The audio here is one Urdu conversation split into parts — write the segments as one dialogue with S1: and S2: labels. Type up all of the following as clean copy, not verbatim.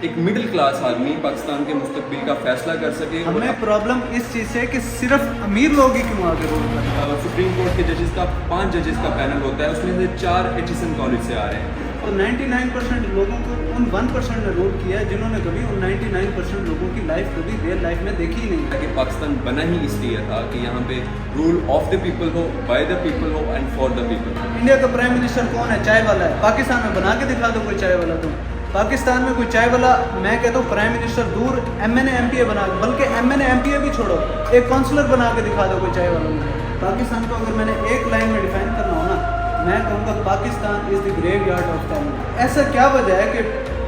S1: ایک مڈل کلاس آدمی پاکستان کے مستقبل کا فیصلہ کر سکے.
S2: ہمیں پرابلم اس چیز سے ہے کہ صرف امیر لوگ ہی کیوں آگے رول کرتے ہیں.
S1: سپریم کورٹ کے ججز کا 5 ججز کا پینل ہوتا ہے, اس میں سے 4 ایچیسن کالج سے آ رہے ہیں.
S2: اور 99% لوگوں کو ان 1% نے رول کیا ہے جنہوں نے کبھی ان 99% لوگوں کی لائف کبھی ریئل لائف میں دیکھی ہی نہیں.
S1: کہ پاکستان بنا ہی اس لیے تھا کہ یہاں پہ رول آف دا پیپل ہو, بائی دا پیپل ہو and for the people.
S2: India کا پرائم منسٹر کون ہے؟ چائے والا ہے. پاکستان میں بنا کے دکھا دو کوئی چائے والا. تو پاکستان میں کوئی چائے والا, میں کہتا ہوں پرائم منسٹر دور, M N A M P A بنا, بلکہ M N A M P A بھی چھوڑو, ایک کونسلر بنا کے دکھا دو کوئی چائے والا. پاکستان کو اگر میں نے ایک لائن میں ڈیفائن کرنا ہو نا, میں کہوں گا پاکستان از دی گریو یارڈ آف ٹیلنٹ. ایسا کیا وجہ ہے کہ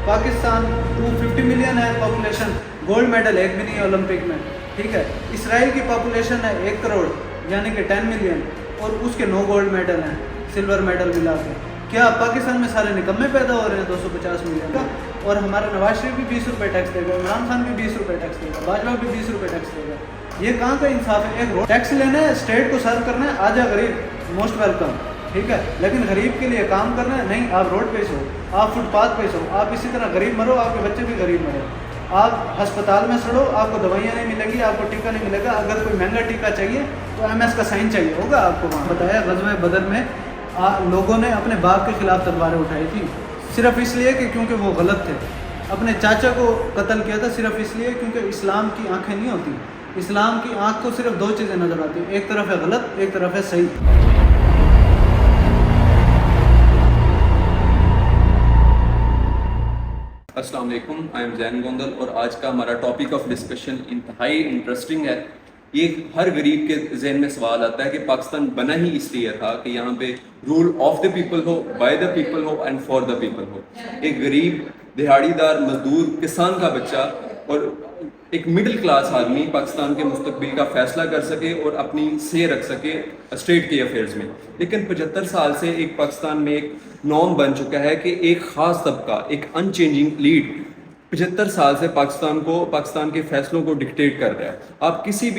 S2: پاکستان 250 ملین ہے پاپولیشن, گولڈ میڈل ایک بھی نہیں ہے اولمپک میں, ٹھیک ہے. اسرائیل کی پاپولیشن ہے 1 کروڑ یعنی کہ 10 ملین, اور اس کے 9 گولڈ میڈل ہیں, سلور میڈل ملا کے. کیا پاکستان میں سارے نکمے پیدا ہو رہے ہیں 250 ملین کا؟ اور ہمارا نواز شریف بھی 20 روپے ٹیکس دے گا, عمران خان بھی 20 روپے ٹیکس دے گا, باجوہ بھی 20 روپے ٹیکس دے گا. یہ کہاں کا انصاف ہے؟ ایک ٹیکس لینا ہے, اسٹیٹ کو سرو کرنا ہے, آجا غریب موسٹ ویلکم, ٹھیک ہے. لیکن غریب کے لیے کام کرنا ہے نہیں, آپ روڈ پہ سو, آپ فٹ پاتھ پہ سو, آپ اسی طرح غریب مرو, آپ کے بچے بھی غریب مرو, آپ ہسپتال میں سڑو, آپ کو دوائیاں نہیں ملیں گی, آپ کو ٹیکہ نہیں ملے گا. اگر کوئی مہنگا ٹیکہ چاہیے تو ایم ایس کا سائن چاہیے ہوگا آپ کو. وہاں بتایا غزوہ بدر میں لوگوں نے اپنے باپ کے خلاف تلواریں اٹھائی تھی, صرف اس لیے کہ کیونکہ وہ غلط تھے. اپنے چاچا کو قتل کیا تھا صرف اس لیے کیونکہ اسلام کی آنکھیں نہیں ہوتی. اسلام کی آنکھ کو صرف 2 چیزیں نظر آتی ہیں, ایک طرف ہے غلط, ایک طرف ہے صحیح.
S1: السلام علیکم, آئی ایم زین گوندل, اور آج کا ہمارا ٹاپک آف ڈسکشن انتہائی انٹرسٹنگ ہے. یہ ہر غریب کے ذہن میں سوال آتا ہے کہ پاکستان بنا ہی اس لیے تھا کہ یہاں پہ رول آف دا پیپل ہو, بائی دا پیپل ہو اینڈ فار دا پیپل ہو. ایک غریب دہاڑی دار مزدور کسان کا بچہ اور ایک مڈل کلاس آدمی پاکستان کے مستقبل کا فیصلہ کر سکے اور اپنی سے رکھ سکے اسٹیٹ کے افیئرز میں. لیکن 75 سال سے ایک پاکستان میں ایک نارم بن چکا ہے کہ ایک خاص طبقہ, ایک ان چینجنگ لیڈ 75 سال سے پاکستان کے فیصلوں کو ڈکٹیٹ کر رہا ہے. آپ کسی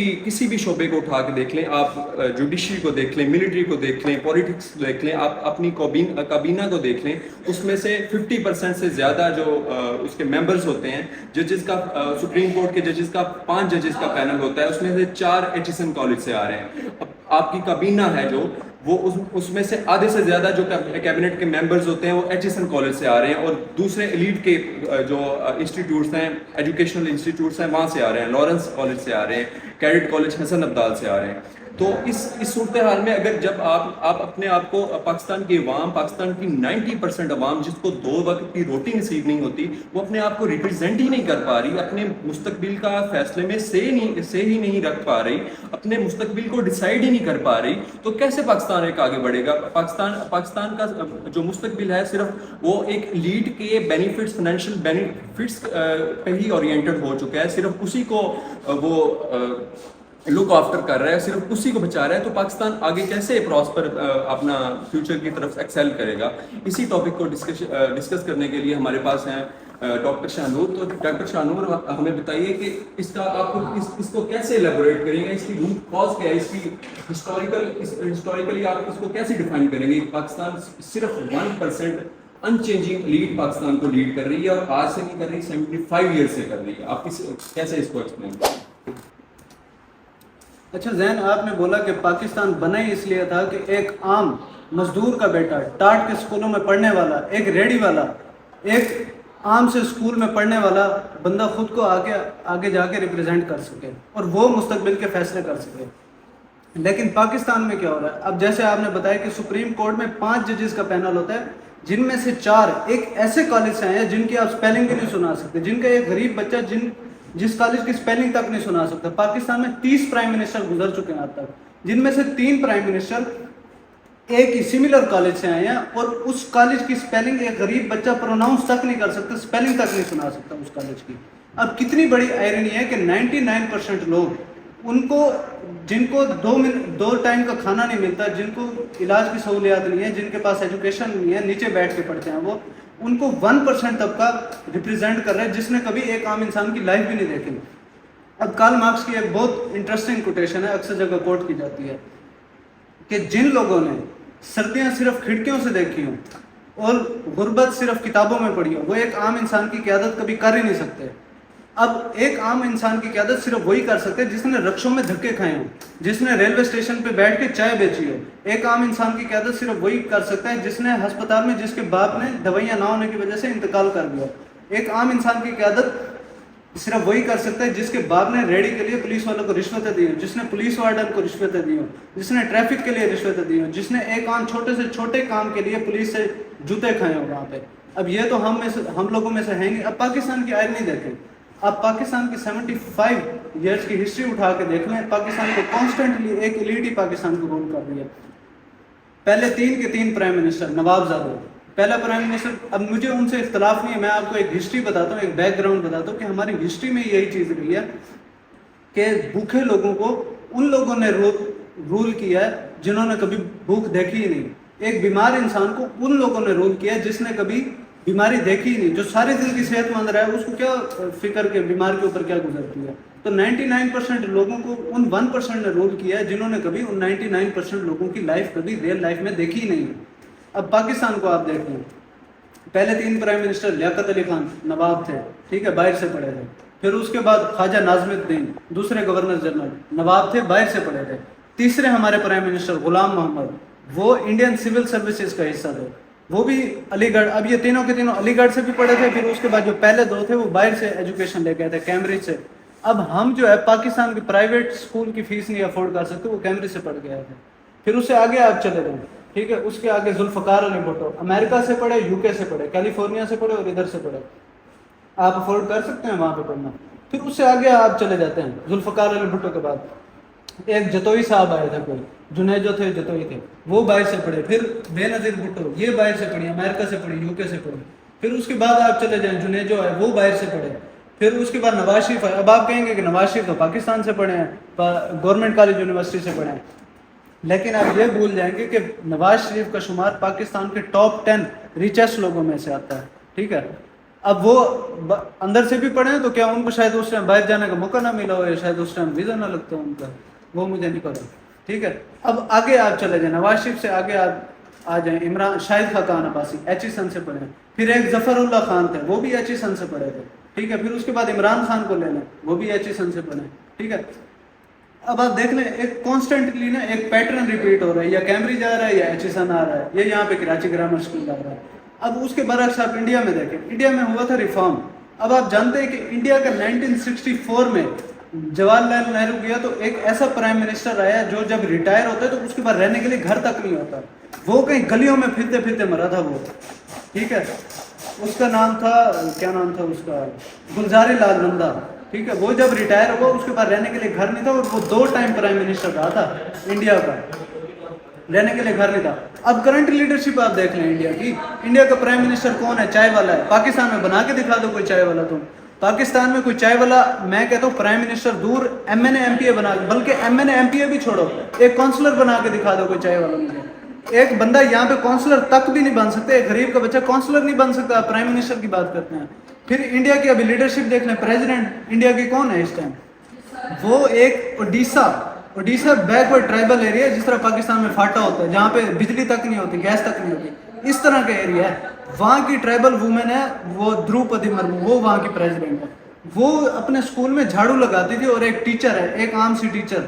S1: بھی شعبے کو اٹھا کے دیکھ لیں, آپ جوڈیشری کو دیکھ لیں, ملٹری کو دیکھ لیں, پولیٹکس کو دیکھ لیں, آپ اپنی کابینہ کو دیکھ لیں, اس میں سے 50% سے زیادہ جو اس کے ممبرز ہوتے ہیں, ججز کا, سپریم کورٹ کے ججز کا 5 ججز کا پینل ہوتا ہے, اس میں سے 4 ایچیسن کالج سے آ رہے ہیں. آپ کی کابینہ ہے جو وہ اس میں سے آدھے سے زیادہ جو کیبنٹ کے ممبرز ہوتے ہیں وہ ایچیسن کالج سے آ رہے ہیں, اور دوسرے ایلیٹ کے جو انسٹیٹیوٹس ہیں, ایجوکیشنل انسٹیٹیوٹس ہیں, وہاں سے آ رہے ہیں. لارنس کالج سے آ رہے ہیں, کیڈٹ کالج حسن عبدال سے آ رہے ہیں. تو اس صورتحال میں اگر جب آپ اپنے آپ کو پاکستان کی عوام, پاکستان کی 90% عوام جس کو 2 وقت کی روٹی نصیب نہیں ہوتی, وہ اپنے آپ کو ریپرزینٹ ہی نہیں کر پا رہی, اپنے مستقبل کا فیصلے میں سے ہی نہیں رکھ پا رہی, اپنے مستقبل کو ڈیسائیڈ ہی نہیں کر پا رہی, تو کیسے پاکستان ایک آگے بڑھے گا؟ پاکستان کا جو مستقبل ہے صرف وہ ایک لیڈ کے بینیفٹس, فائنینشیل بینیفٹس پہ ہی اورینٹڈ ہو چکا ہے. صرف اسی کو وہ لک آفٹر کر رہا ہے, صرف اسی کو بچا رہا ہے. تو پاکستان آگے کیسے پراسپر اپنا فیوچر کی طرف ایکسیل کرے گا؟ اسی ٹاپک کو ڈسکس کرنے کے لیے ہمارے پاس ہیں ڈاکٹر شاہ نور. تو ڈاکٹر شاہ نور, ہمیں بتائیے کہ اس کا آپ اس کو کیسے ایلیبوریٹ کریں گے, اس کی روٹ کاز کیا ہے, اس کی ہسٹوریکلی آپ اس کو کیسے ڈیفائن کریں گے؟ پاکستان صرف 1% ان چینجنگ لیڈ پاکستان کو لیڈ کر رہی ہے, اور آج سے نہیں کر رہی, 75 ایئر سے کر رہی ہے. آپ کیسے اس کو ایکسپلین کریں؟
S2: اچھا زین, آپ نے بولا کہ پاکستان بنا ہی اس لیے تھا کہ ایک عام مزدور کا بیٹا, ٹاٹ کے سکولوں میں پڑھنے والا, ایک ریڑی والا, ایک عام سے سکول میں پڑھنے والا بندہ خود کو آگے جا کے ریپرزینٹ کر سکے اور وہ مستقبل کے فیصلے کر سکے. لیکن پاکستان میں کیا ہو رہا ہے؟ اب جیسے آپ نے بتایا کہ سپریم کورٹ میں 5 ججز کا پینل ہوتا ہے, جن میں سے 4 ایک ایسے کالج سے آئے ہیں جن کی آپ سپیلنگ بھی نہیں سنا سکتے, جن کا ایک غریب بچہ جس کالج کی سپیلنگ تک نہیں سنا سکتا. پاکستان میں 30 پرائم منسٹر گزر چکے ہیں اب تک, جن میں سے 3 پرائم منسٹر ایک ہی سملر کالج سے آئے ہیں, اور اس کالج کی سپیلنگ ایک غریب بچہ پروناؤنس تک نہیں کر سکتا, سپیلنگ تک نہیں سنا سکتا اس کالج کی. اب کتنی بڑی آئرنی ہے کہ 99% لوگ, ان کو جن کو 2 ٹائم کا کھانا نہیں ملتا, جن کو علاج کی سہولیات نہیں ہے, جن کے پاس ایجوکیشن نہیں ہے, نیچے بیٹھ کے پڑھتے ہیں, وہ ان کو 1% طبقہ ریپرزینٹ کر رہا ہے جس نے کبھی ایک عام انسان کی لائف بھی نہیں دیکھی. اب کارل مارکس کی ایک بہت انٹرسٹنگ کوٹیشن ہے, اکثر جگہ کوٹ کی جاتی ہے, کہ جن لوگوں نے سردیاں صرف کھڑکیوں سے دیکھی ہوں, اور غربت صرف کتابوں میں پڑھی ہو، وہ ایک عام انسان کی قیادت کبھی کر ہی نہیں سکتے. اب ایک عام انسان کی قیادت صرف وہی کر سکتے جس نے رکشوں میں دھکے کھائے ہوں، جس نے ریلوے اسٹیشن پہ بیٹھ کے چائے بیچی ہو. ایک عام انسان کی قیادت صرف وہی کر سکتا ہے جس نے ہسپتال میں جس کے باپ نے دوائیاں نہ ہونے کی وجہ سے انتقال کر دیا. ایک عام انسان کی قیادت صرف وہی کر سکتا ہے جس کے باپ نے ریڈی کے لیے پولیس والوں کو رشوتیں دی ہوں، جس نے پولیس وارڈن کو رشوتیں دی ہوں، جس نے ٹریفک کے لیے رشوتیں دی ہوں، جس نے ایک عام چھوٹے سے چھوٹے کام کے لیے پولیس سے جوتے کھائے ہوں وہاں پہ. اب یہ تو ہم لوگوں میں سے ہیں گے. اب پاکستان کی آئرنی دیکھیں، آپ پاکستان کی 75 ایئرس کی ہسٹری اٹھا کے دیکھ لیں، پاکستان کو کانسٹنٹلی ایک ایلیٹ ہی پاکستان کو رول کر رہی ہے. پہلے 3 کے 3 پرائم منسٹر نواب زادہ پہلا پرائم منسٹر. اب مجھے ان سے اختلاف نہیں ہے، میں آپ کو ایک ہسٹری بتاتا ہوں، ایک بیک گراؤنڈ بتاتا ہوں کہ ہماری ہسٹری میں یہی چیز رہی ہے کہ بھوکے لوگوں کو ان لوگوں نے رول کیا ہے جنہوں نے کبھی بھوک دیکھی ہی نہیں. ایک بیمار انسان کو ان لوگوں نے رول کیا ہے جس نے کبھی بیماری دیکھی ہی نہیں. جو سارے دن کی صحت مند رہا ہے اس کو کیا فکر کے بیمار کے اوپر کیا گزرتی ہے. تو 99% لوگوں کو ان 1% نے رول کیا ہے جنہوں نے کبھی ان 99% لوگوں کی لائف کبھی ریئل لائف میں دیکھی ہی نہیں ہے. اب پاکستان کو آپ دیکھ لیں، پہلے 3 پرائم منسٹر لیاقت علی خان نواب تھے، ٹھیک ہے، باہر سے پڑھے تھے. پھر اس کے بعد خواجہ ناظم الدین دوسرے گورنر جنرل نواب تھے، باہر سے پڑھے تھے. تیسرے ہمارے پرائم منسٹر غلام محمد، وہ انڈین سول سروسز کا حصہ تھے، وہ بھی علی گڑھ. اب یہ تینوں کے تینوں علی گڑھ سے بھی پڑھے تھے. پھر اس کے بعد جو پہلے 2 تھے وہ باہر سے ایجوکیشن لے گئے تھے، کیمبرج سے. اب ہم جو ہے پاکستان کی پرائیویٹ اسکول کی فیس نہیں افورڈ کر سکتے، وہ کیمبرج سے پڑھ گئے تھے. پھر اس سے آگے آپ چلے جائیں، ٹھیک ہے، اس کے آگے ذوالفقار علی بھٹو امریکہ سے پڑھے، UK سے پڑھے، کیلیفورنیا سے پڑھے اور ادھر سے پڑھے. آپ افورڈ کر سکتے ہیں وہاں پہ پڑھنا. پھر اس سے آگے آپ چلے جاتے ہیں. ذوالفقار علی بھٹو کے بعد ایک جتوئی صاحب آئے تھے، کوئی جنید جو تھے جتوئی تھے، وہ باہر سے پڑھے. پھر بے نظیر بھٹو، یہ باہر سے پڑھی، امریکہ سے پڑھی، UK سے پڑھی. پھر اس کے بعد آپ چلے جائیں، جنید جو ہے وہ باہر سے پڑھے. پھر اس کے بعد نواز شریف ہے. اب آپ کہیں گے کہ نواز شریف تو پاکستان سے پڑھے ہیں، گورنمنٹ کالج یونیورسٹی سے پڑھے ہیں، لیکن آپ یہ بھول جائیں گے کہ نواز شریف کا شمار پاکستان کے ٹاپ 10 ریچسٹ لوگوں میں سے آتا ہے، ٹھیک ہے. اب وہ اندر سے بھی پڑھے ہیں تو کیا ان کو شاید اس ٹائم باہر جانے کا موقع نہ ملا ہو، یا شاید اس ٹائم ویزا نہ لگتا ہو ان کا، وہ مجھے نہیں پتا، ٹھیک ہے. اب آگے آپ چلے جائیں، نواز شریف سے آگے آپ آ جائیں، شاہد خاقان عباسی HE سے پڑھے. پھر ایک ظفر اللہ خان تھے، وہ بھی HE سے پڑھے تھے، ٹھیک ہے. پھر اس کے بعد عمران خان کو لے لیں، وہ بھی HE سے پڑھے، ٹھیک ہے. اب آپ دیکھ لیں ایک کانسٹنٹلی نا ایک پیٹرن ریپیٹ ہو رہا ہے، یا کیمبرج آ رہا ہے یا HE آ رہا ہے، یا یہاں پہ کراچی گرامر اسکول آ رہا ہے. اب اس کے برعکس آپ انڈیا میں دیکھیں، انڈیا میں ہوا تھا ریفارم. اب آپ جانتے ہیں کہ انڈیا کا 1964 میں جواہر لال نہرو گیا تو ایک ایسا پرائم منسٹر آیا جو جب ریٹائر ہوتا ہے تو اس کے بعد رہنے کے لیے گھر تک نہیں ہوتا، وہ کہیں گلیوں میں پھرتے پھرتے مرا تھا وہ، ٹھیک ہے. اس کا نام تھا، کیا نام تھا اس کا، گلزاری لال نندا، ٹھیک ہے. وہ جب ریٹائر ہوا اس کے بعد رہنے کے لیے گھر نہیں تھا، اور وہ 2 ٹائم پرائم منسٹر رہا تھا انڈیا کا، رہنے کے لیے گھر نہیں تھا. اب کرنٹ لیڈرشپ آپ دیکھ لیں انڈیا کی، انڈیا کا پرائم منسٹر کون ہے؟ چائے والا ہے. پاکستان میں بنا کے دکھا دو کوئی چائے والا. تم پاکستان میں کوئی چائے والا، میں کہتا ہوں پرائم منسٹر دور، MNA MPA بنا، بلکہ MNA MPA بھی چھوڑو، ایک کونسلر بنا کے دکھا دو کوئی چائے والا مجھے. ایک بندہ یہاں پہ کونسلر تک بھی نہیں بن سکتے، ایک غریب کا بچہ کونسلر نہیں بن سکتا، پرائم منسٹر کی بات کرتے ہیں. پھر انڈیا کی ابھی لیڈرشپ دیکھ لیں، پریزیڈنٹ انڈیا کی کون ہے اس ٹائم؟ وہ ایک اوڈیشہ بیکورڈ ٹرائبل ایریا ہے، جس طرح پاکستان میں فاٹا ہوتا ہے جہاں پہ بجلی تک نہیں ہوتی، گیس تک نہیں ہوتی، اس طرح کا ایریا ہے. وہاں کی ٹرائبل وومن ہے وہ دروپدی مرمو، وہ وہاں کی پریزیڈنٹ ہے. وہ اپنے اسکول میں جھاڑو لگاتی تھی، اور ایک ٹیچر ہے، ایک عام سی ٹیچر،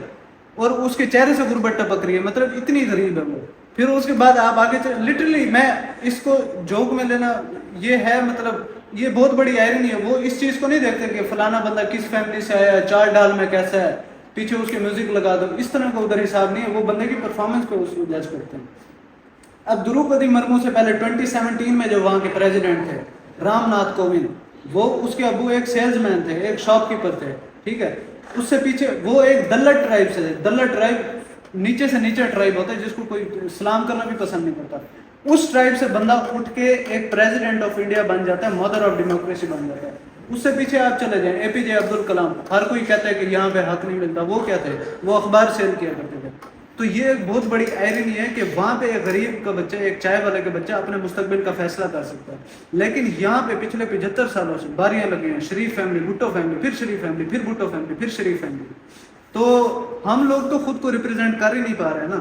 S2: اور اس کے چہرے سے غربت ٹپک رہی ہے، مطلب اتنی غریب ہے وہ. پھر اس کے بعد آپ آگے لٹرلی میں اس کو جوک میں لینا یہ ہے، مطلب یہ بہت بڑی آئرنی ہے. وہ اس چیز کو نہیں دیکھتے کہ فلانا بندہ کس فیملی سے آیا ہے، چار ڈال میں کیسا ہے، پیچھے اس کے میوزک لگا دو، اس طرح کا ادھر حساب نہیں ہے. وہ بندے کی پرفارمنس کو اس کو جج کرتے ہیں. اب دروپدی مرمو سے پہلے 2017 میں جو وہاں کے پریزیڈنٹ تھے رام ناتھ کووند، وہ اس کے ابو ایک سیلز مین تھے، ایک شاپ کیپر تھے، ٹھیک ہے. اس سے پیچھے وہ ایک دلت ٹرائب سے، دلت ٹرائب نیچے سے نیچے ٹرائب ہوتا ہے جس کو کوئی سلام کرنا بھی پسند نہیں کرتا. اس ٹرائب سے بندہ اٹھ کے ایک پریزیڈنٹ آف انڈیا بن جاتا ہے، مدر آف ڈیموکریسی بن جاتا ہے. اس سے پیچھے آپ چلے جائیں، APJ عبد الکلام، ہر کوئی کہتا ہے کہ یہاں پہ حق نہیں ملتا، وہ کیا تھے؟ وہ اخبار سیل کیا کرتے تھے. تو یہ ایک بہت بڑی آئرنی ہے کہ وہاں پہ ایک غریب کا بچہ، ایک چائے والے کا بچہ اپنے مستقبل کا فیصلہ کر سکتا ہے، لیکن یہاں پہ پچھلے 75 سالوں سے باریاں لگی ہیں، شریف فیملی، بھٹو فیملی، پھر شریف فیملی، پھر بھٹو فیملی، پھر شریف فیملی. تو ہم لوگ تو خود کو ریپرزینٹ کر ہی نہیں پا رہے ہیں نا.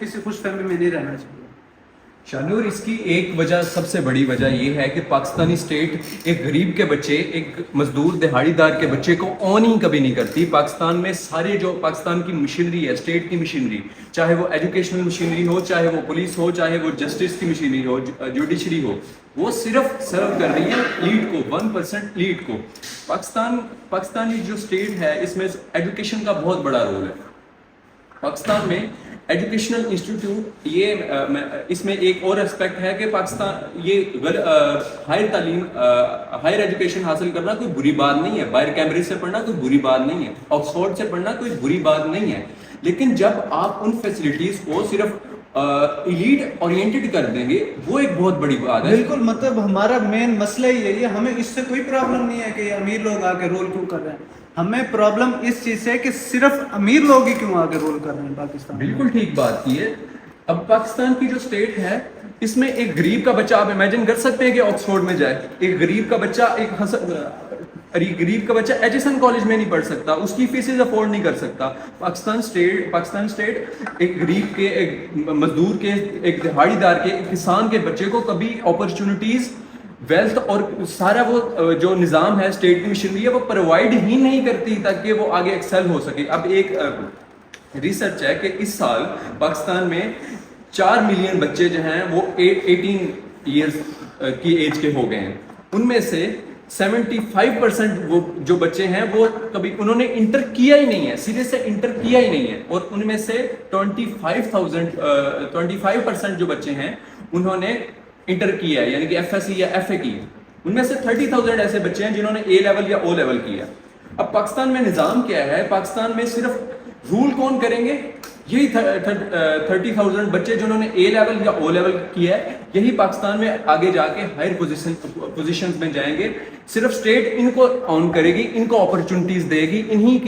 S2: کسی خوش فہمی میں نہیں رہنا چاہیے.
S1: شانور, اس کی ایک وجہ, سب سے بڑی وجہ یہ ہے کہ پاکستانی اسٹیٹ ایک غریب کے بچے, ایک مزدور دہاڑی دار کے بچے کو آن ہی کبھی نہیں کرتی. پاکستان میں سارے جو پاکستان کی مشینری ہے, اسٹیٹ کی مشینری, چاہے وہ ایجوکیشنل مشینری ہو, چاہے وہ پولیس ہو, چاہے وہ جسٹس کی مشینری ہو, جوڈیشری ہو, وہ صرف سرو کر رہی ہے لیڈ کو, 1% لیڈ کو. پاکستانی جو اسٹیٹ ہے اس میں ایجوکیشن کا بہت بڑا رول ہے. پاکستان میں ایجوکیشنل انسٹیٹیوٹ, یہ اس میں ایک اور اسپیکٹ ہے کہ پاکستان یہ ہائر تعلیم, ہائر ایجوکیشن حاصل کرنا کوئی بری بات نہیں ہے. باہر کیمبرج سے پڑھنا کوئی بری بات نہیں ہے, آکسفورڈ سے پڑھنا کوئی بری بات نہیں ہے. لیکن جب آپ ان فیسلٹیز کو صرف ایلیٹ اورینٹڈ کر دیں گے, وہ ایک بہت بڑی بات ہے.
S2: بالکل, مطلب ہمارا مین مسئلہ یہی ہے. ہمیں اس سے کوئی پرابلم نہیں ہے کہ امیر لوگ آ کے رول کیوں کر رہے ہیں. ہمیں پرابلم اس چیز سے ہے کہ صرف امیر لوگ ہی کیوں آ کے رول کر رہے ہیں پاکستان.
S1: بالکل ٹھیک بات کی ہے. اب پاکستان کی جو اسٹیٹ ہے اس میں ایک غریب کا بچہ, آپ امیجن کر سکتے ہیں کہ آکسفورڈ میں جائے, ایک غریب کا بچہ, غریب کا بچہ ایجسن کالج میں نہیں پڑھ سکتا, اس کی فیسز افورڈ نہیں کر سکتا. پاکستان اسٹیٹ ایک غریب کے, ایک مزدور کے, ایک دہاڑی دار کے, ایک کسان کے بچے کو کبھی اپرچونٹیز, ویلتھ اور سارا وہ جو نظام ہے اسٹیٹ کی مشینری ہے وہ پرووائڈ ہی نہیں کرتی تاکہ وہ آگے ایکسل ہو سکے. اب ایک ریسرچ ہے کہ اس سال پاکستان میں 4 ملین بچے جو ہیں وہ 18 ایئرز کی ایج کے ہو گئے ہیں. ان میں سے 75% وہ جو بچے ہیں وہ کبھی انہوں نے انٹر کیا ہی نہیں ہے, سیدھے سے انٹر کیا ہی نہیں ہے. اور ان میں سے 25% جو بچے ہیں انہوں نے انٹر کیا ہے, یعنی کہ ایف ایس سی یا ایف اے کی. ان میں سے 30,000 ایسے بچے ہیں جنہوں نے اے لیول یا او لیول کیا. اب پاکستان میں نظام کیا ہے, پاکستان میں صرف رول کون کریں گے, یہی 30,000 بچے جنہوں نے اے لیول یا او لیول کیا ہے, یہی پاکستان میں آگے جا کے ہائر پوزیشنز میں جائیں گے. صرف اسٹیٹ ان کو آن کرے گی, ان کو اپرچونٹیز دے گی, انہی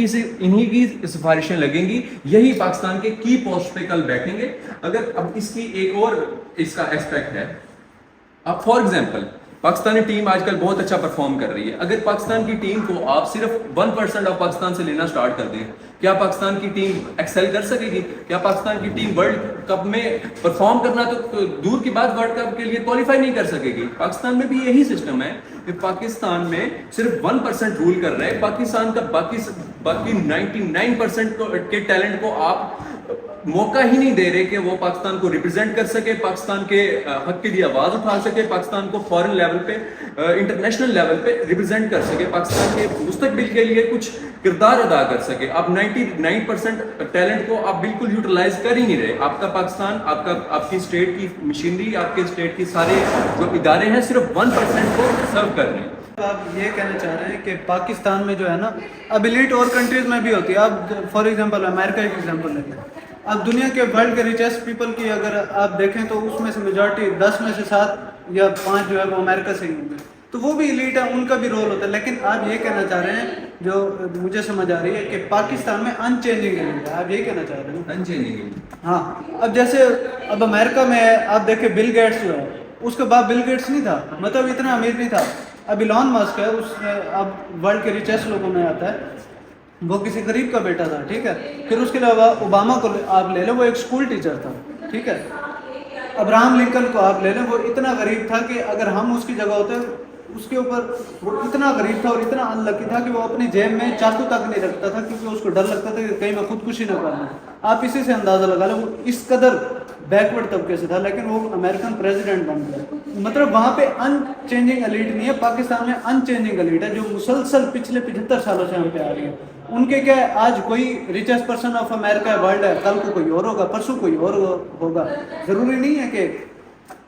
S1: کی سفارشیں لگیں گی, یہی پاکستان کے کی پوسٹ پہ کل بیٹھیں گے. اگر اب اس کی ایک اور اس کا ایسپیکٹ ہے, اب فار ایگزامپل پاکستانی ٹیم آج کل بہت اچھا پرفارم کر رہی ہے. اگر پاکستان کی ٹیم کو آپ صرف 1% آف پاکستان سے لینا سٹارٹ کر دیں, کیا پاکستان کی ٹیم ایکسل کر سکے گی؟ کیا پاکستان کی ٹیم ورلڈ کپ میں پرفارم کرنا تو دور کی بات ورلڈ کپ کے لیے کوالیفائی نہیں کر سکے گی؟ پاکستان میں بھی یہی سسٹم ہے کہ پاکستان میں صرف 1% رول کر رہے ہیں. پاکستان کا باقی 99% کے ٹیلنٹ کو آپ موقع ہی نہیں دے رہے کہ وہ پاکستان کو ریپرزینٹ کر سکے, پاکستان کے حق کے لیے آواز اٹھا سکے, پاکستان کو فورن لیول پہ, انٹرنیشنل لیول پہ ریپرزینٹ کر سکے, پاکستان کے مستقبل کے لیے کچھ کردار ادا کر سکے. آپ 99% ٹیلنٹ کو آپ بالکل یوٹیلائز کر ہی نہیں رہے. آپ کا پاکستان, آپ کی اسٹیٹ کی مشینری, آپ کے اسٹیٹ کی سارے جو ادارے ہیں صرف 1% کو سرو کر رہے ہیں.
S2: آپ یہ کہنا چاہ رہے ہیں کہ پاکستان میں جو ہے نا, اب ایلیٹ اور کنٹریز میں بھی ہوتی ہے. اب فار ایگزامپل امریکہ ایک ایگزامپل لے لیں. اب دنیا کے ورلڈ کے ریچسٹ پیپل کی اگر آپ دیکھیں تو اس میں سے میجورٹی 10 میں سے 7 یا 5 جو ہے وہ امریکہ سے ہی ہوں گے, تو وہ بھی ایلیٹ ہے, ان کا بھی رول ہوتا ہے. لیکن آپ یہ کہنا چاہ رہے ہیں, جو مجھے سمجھ آ رہی ہے, کہ پاکستان میں ان چینجنگ ایلیٹ ہے. آپ یہی کہنا چاہ رہے ہیں؟
S1: In changing.
S2: ہاں. اب جیسے اب امریکہ میں آپ دیکھیں بل گیٹس جو ہے, اس کے بعد بل گیٹس نہیں تھا, مطلب اتنا امیر نہیں تھا. اب ایلون مسک ہے, اس میں اب ورلڈ کے ریچسٹ لوگوں میں آتا ہے, وہ کسی غریب کا بیٹا تھا, ٹھیک ہے. پھر اس کے علاوہ اوباما کو آپ لے لیں, وہ ایک اسکول ٹیچر تھا, ٹھیک ہے. ابراہم لنکن کو آپ لے لیں, وہ اتنا غریب تھا کہ اگر ہم اس کی جگہ ہوتے, اس کے اوپر وہ اتنا غریب تھا اور اتنا ان لکی تھا کہ وہ اپنی جیب میں چاقو تک نہیں رکھتا تھا, کیونکہ اس کو ڈر لگتا تھا کہ کہیں میں خودکشی نہ کرنا. آپ اسی سے اندازہ لگا لیں وہ اس قدر بیکورڈ طبقے سے تھا, لیکن وہ امریکن پریزیڈنٹ بن گیا. مطلب وہاں پہ ان چینجنگ ایلیٹ نہیں ہے, پاکستان میں ان چینجنگ ایلیٹ ہے, جو مسلسل پچھلے 75 سالوں سے ہم پہ آ رہی ہے. ان کے کیا ہے, آج کوئی richest person of America world ہے, کل کو کوئی اور ہوگا, پرسوں کوئی اور ہوگا. ضروری نہیں ہے کہ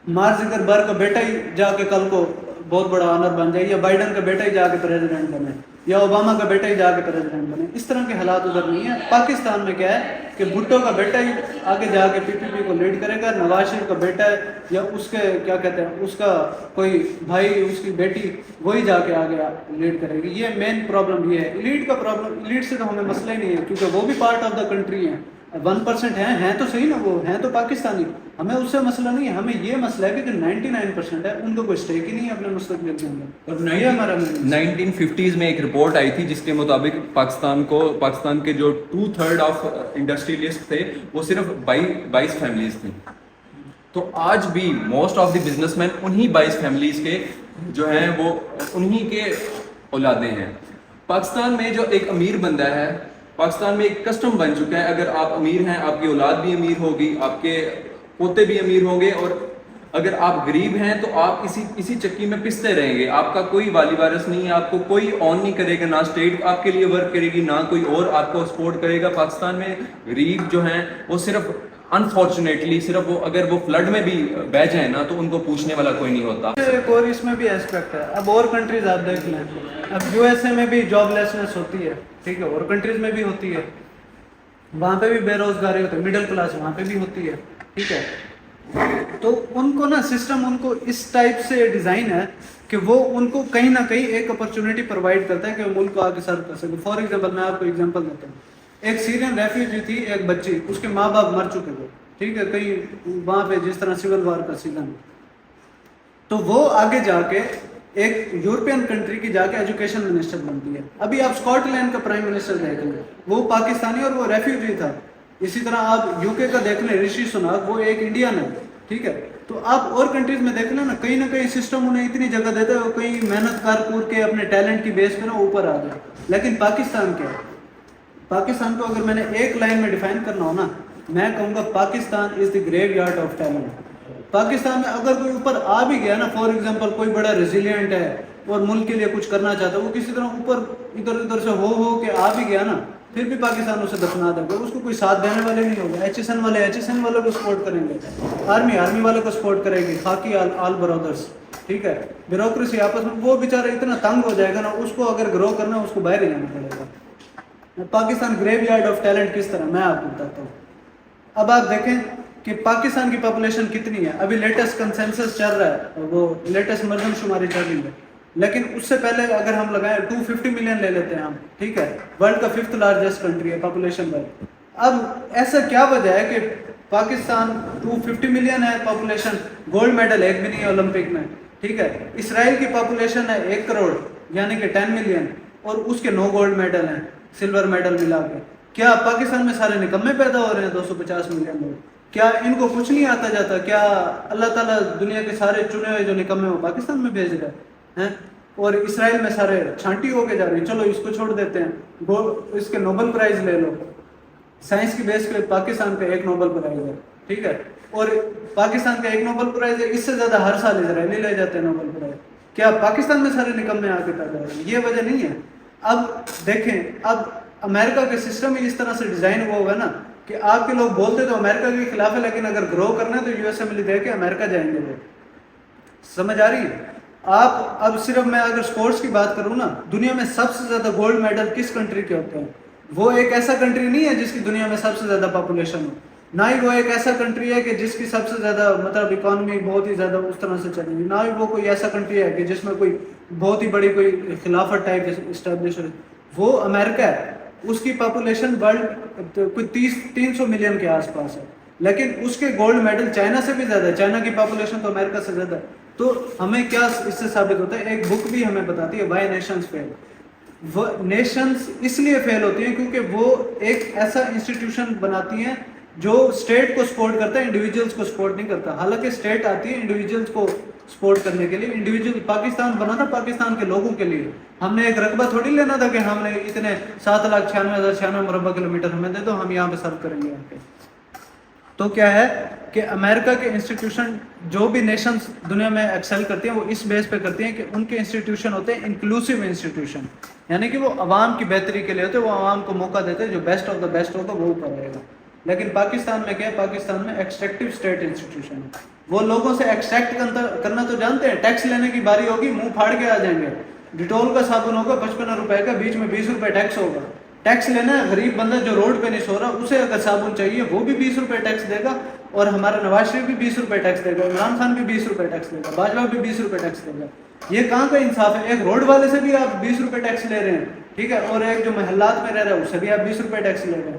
S2: مارک زکربرگ کا بیٹا ہی جا کے کل کو بہت بڑا آنر بن جائے, یا بائیڈن کا بیٹا ہی جا کے پریزیڈنٹ بنے, یا اوباما کا بیٹا ہی جا کے پریزیڈنٹ بنے. اس طرح کے حالات ادھر نہیں ہیں. پاکستان میں کیا ہے کہ بھٹو کا بیٹا ہی آگے جا کے پی پی پی کو لیڈ کرے گا, نواز شریف کا بیٹا ہے یا اس کے کیا کہتے ہیں اس کا کوئی بھائی, اس کی بیٹی, وہی جا کے آگے لیڈ کرے گی. یہ مین پرابلم یہ ہے. ایلیٹ کا پرابلم, ایلیٹ سے تو ہمیں مسئلہ ہی نہیں ہے, کیونکہ وہ بھی پارٹ آف دا کنٹری ہیں. 1% ہیں تو صحیح نا, وہ ہیں تو پاکستانی, ہمیں اس سے مسئلہ نہیں ہے, ہمیں یہ مسئلہ ہے کہ جو 99% ہے ان کو کوئی اسٹیک ہی نہیں ہے اپنے مستقبل کے اندر.
S1: اور
S2: یہ ہمارا
S1: 1950s میں ایک رپورٹ آئی تھی جس کے مطابق پاکستان کے جو 2/3 آف انڈسٹریلسٹ تھے وہ صرف 22 فیملیز تھیں. تو آج بھی most of the business man انہی 22 فیملیز کے جو ہیں وہ انہی کے اولادیں ہیں. پاکستان میں جو ایک امیر بندہ ہے, پاکستان میں ایک کسٹم بن چکا ہے, اگر آپ امیر ہیں آپ کی اولاد بھی امیر ہوگی, آپ کے پوتے بھی امیر ہوں گے, اور اگر آپ غریب ہیں تو آپ اسی چکی میں پستے رہیں گے. آپ کا کوئی والی وارث نہیں ہے, آپ کو کوئی آن نہیں کرے گا, نہ اسٹیٹ آپ کے لیے ورک کرے گی, نہ کوئی اور آپ کو سپورٹ کرے گا. پاکستان میں غریب جو ہیں وہ صرف انفارچونیٹلی صرف وہ اگر وہ فلڈ میں بھی بہ جائیں نا تو ان کو پوچھنے والا کوئی نہیں ہوتا.
S2: ایک اور اس میں بھی ایسپیکٹ ہے, اب اور کنٹریز آپ دیکھ لیں, اب یو ایس اے میں بھی جاب لیسنس ہوتی ہے, ٹھیک ہے, اور کنٹریز میں بھی ہوتی ہے, وہاں پہ بھی بے روزگاری ہوتی ہے, مڈل کلاس وہاں پہ بھی ہوتی ہے, ٹھیک ہے. تو ان کو نا سسٹم ان کو اس ٹائپ سے ڈیزائن ہے کہ وہ ان کو کہیں نہ کہیں ایک اپرچونیٹی پرووائڈ کرتا ہے کہ وہ ملک کو آگے سرو کر سکے. فار ایگزامپل میں آپ کو ایگزامپل دیتا ہوں, ایک سیرین ریفیوجی تھی, ایک بچی, اس کے ماں باپ مر چکے تھے, ٹھیک ہے, کہیں وہاں پہ جس طرح سول وار کا سیزن, تو وہ آگے جا کے ایک یورپین کنٹری کی جا کے ایجوکیشن منسٹر بنتی ہے. ابھی آپ اسکاٹ لینڈ کا پرائم منسٹر دیکھ لیں, وہ پاکستانی اور وہ ریفیوجی تھا. اسی طرح آپ یو کے کا دیکھ لیں, رشی سناک, وہ ایک انڈین ہے, ٹھیک ہے. تو آپ اور کنٹریز میں دیکھ لیں نا, کہیں نہ کہیں سسٹم انہیں اتنی جگہ دیتا ہے, وہ کہیں محنت کار کور کے اپنے ٹیلنٹ کی بیس پہ نا اوپر آ گئے. لیکن پاکستان کیا ہے, پاکستان کو اگر میں نے ایک لائن میں ڈیفائن کرنا ہو نا, میں کہوں گا پاکستان از دی گریو یارڈ آف ٹیلنٹ. پاکستان میں اگر کوئی اوپر آ بھی گیا نا, فار ایگزامپل کوئی بڑا ریزیلینٹ ہے اور ملک کے لیے کچھ کرنا چاہتا ہے, وہ کسی طرح اوپر ادھر سے ہو کے آ بھی گیا نا, پھر بھی پاکستان اسے دفنا دے گا, اس کو کوئی ساتھ دینے والے نہیں ہوگا. ایچ ایس این والوں کو سپورٹ کریں گے, آرمی والوں کو سپورٹ کرے گی, خاکی آل برادرس, ٹھیک ہے. بیوروکریسی آپس میں, وہ بیچارہ اتنا تنگ ہو جائے گا نا, اس کو اگر گرو کرنا ہے اس کو باہر ہی جانا پڑے گا. پاکستان گریو یارڈ آف ٹیلنٹ کس طرح, میں آپ کو بتاتا ہوں. اب آپ دیکھیں کہ پاکستان کی پاپولیشن کتنی ہے. ابھی لیٹسٹ کنسنسس چل رہا ہے, وہ لیٹسٹ مردم شماری چل رہی ہے, لیکن اس سے پہلے اگر ہم لگائیں 250 ملین لے لیتے ہیں ہم, ٹھیک ہے, ورلڈ کا 5th لارجسٹ کنٹری ہے پاپولیشن وائز. اب ایسا کیا وجہ ہے کہ پاکستان 250 ملین ہے پاپولیشن, گولڈ میڈل ایک بھی نہیں ہے اولمپک میں, ٹھیک ہے. اسرائیل کی پاپولیشن ہے 1 کروڑ یعنی کہ 10 ملین, اور اس کے 9 گولڈ میڈل ہیں, سلور میڈل ملا کے. کیا پاکستان میں سارے نکمے پیدا ہو رہے ہیں 250 ملین لوگ؟ کیا ان کو کچھ نہیں آتا جاتا؟ کیا اللہ تعالیٰ دنیا کے سارے چنے ہوئے جو نکمے وہ پاکستان میں بھیج رہے ہیں, اور اسرائیل میں سارے چھانٹی ہو کے جا رہے ہیں؟ چلو اس کو چھوڑ دیتے ہیں, اس کے نوبل پرائز لے لو, سائنس کی بیس پہ پاکستان کا 1 نوبل پرائز ہے, ٹھیک ہے, اور پاکستان کا 1 نوبل پرائز ہے, اس سے زیادہ ہر سال اسرائیلی لے جاتے ہیں نوبل پرائز. کیا پاکستان میں سارے نکمے آ کے پیدا ہو رہے ہیں؟ یہ وجہ نہیں ہے. اب دیکھیں, اب امریکہ کے سسٹم ہی اس طرح سے ڈیزائن ہوا ہوگا نا کہ آپ کے لوگ بولتے تو امریکہ کے خلاف ہے, لیکن اگر گرو کرنا ہے تو یو ایس امبلی دے کے امریکہ جائیں گے وہ. سمجھ آ رہی ہے آپ؟ اب صرف میں اگر سپورٹس کی بات کروں نا, دنیا میں سب سے زیادہ گولڈ میڈل کس کنٹری کے ہوتے ہیں؟ وہ ایک ایسا کنٹری نہیں ہے جس کی دنیا میں سب سے زیادہ پاپولیشن ہو, نہ ہی وہ ایک ایسا کنٹری ہے کہ جس کی سب سے زیادہ مطلب اکانومی بہت ہی زیادہ اس طرح سے چلے گی, نہ ہی وہ کوئی ایسا کنٹری ہے کہ جس میں کوئی بہت ہی بڑی کوئی خلافت ٹائپ اسٹیبلش ہو. وہ امریکہ ہے, اس کی پاپولیشن ورلڈ کوئی 300 ملین کے آس پاس ہے, لیکن اس کے گولڈ میڈل چائنا سے بھی زیادہ ہے. چائنا کی پاپولیشن تو امریکہ سے زیادہ ہے. تو ہمیں کیا اس سے ثابت ہوتا ہے؟ ایک بک بھی ہمیں بتاتی ہے, وائی نیشنز فیل. وہ نیشنز اس لیے فیل ہوتی ہیں کیونکہ وہ ایک ایسا انسٹیٹیوشن بناتی ہیں جو اسٹیٹ کو سپورٹ کرتا ہے, انڈیویجولس کو سپورٹ نہیں کرتا. حالانکہ اسٹیٹ آتی ہے انڈیویجولس کو سپورٹ کرنے کے لیے. انڈیویجول پاکستان بنا تھا پاکستان کے لوگوں کے لیے, ہم نے ایک رقبہ تھوڑی لینا تھا کہ ہم نے اتنے 7,96,096 مربع کلومیٹر ہمیں دے دو, ہم یہاں پہ سرو کریں گے یہاں پہ. تو کیا ہے کہ امریکہ کے انسٹیٹیوشن, جو بھی نیشنز دنیا میں ایکسل کرتی ہیں, وہ اس بیس پہ کرتی ہیں کہ ان کے انسٹیٹیوشن ہوتے ہیں انکلوسیو انسٹیٹیوشن, یعنی کہ وہ عوام کی بہتری کے لیے ہوتے ہیں, وہ عوام کو موقع دیتے ہیں, جو بیسٹ آف دا بیسٹ ہوگا وہ اوپر رہے گا. لیکن پاکستان میں کیا ہے؟ پاکستان میں ایکسٹریکٹیو اسٹیٹ انسٹیٹیوشن ہے. وہ لوگوں سے ایکسٹریکٹ کرنا تو جانتے ہیں, ٹیکس لینے کی باری ہوگی منہ پھاڑ کے آ جائیں گے. ڈیٹول کا صابن ہوگا 55 روپے کا, بیچ میں 20 روپے ٹیکس ہوگا. ٹیکس لینا ہے, غریب بندہ جو روڈ پہ نہیں سو رہا اسے اگر صابن چاہیے وہ بھی 20 روپے ٹیکس دے گا, اور ہمارا نواز شریف بھی 20 روپے ٹیکس دے گا, عمران خان بھی 20 روپے ٹیکس دے گا, باجوہ بھی 20 روپے ٹیکس دے گا. یہ کہاں کا انصاف ہے؟ ایک روڈ والے سے بھی آپ 20 روپے ٹیکس لے رہے ہیں, ٹھیک ہے, اور ایک جو محلات میں رہ رہا ہے اس سے بھی آپ 20 روپے ٹیکس لے رہے ہیں.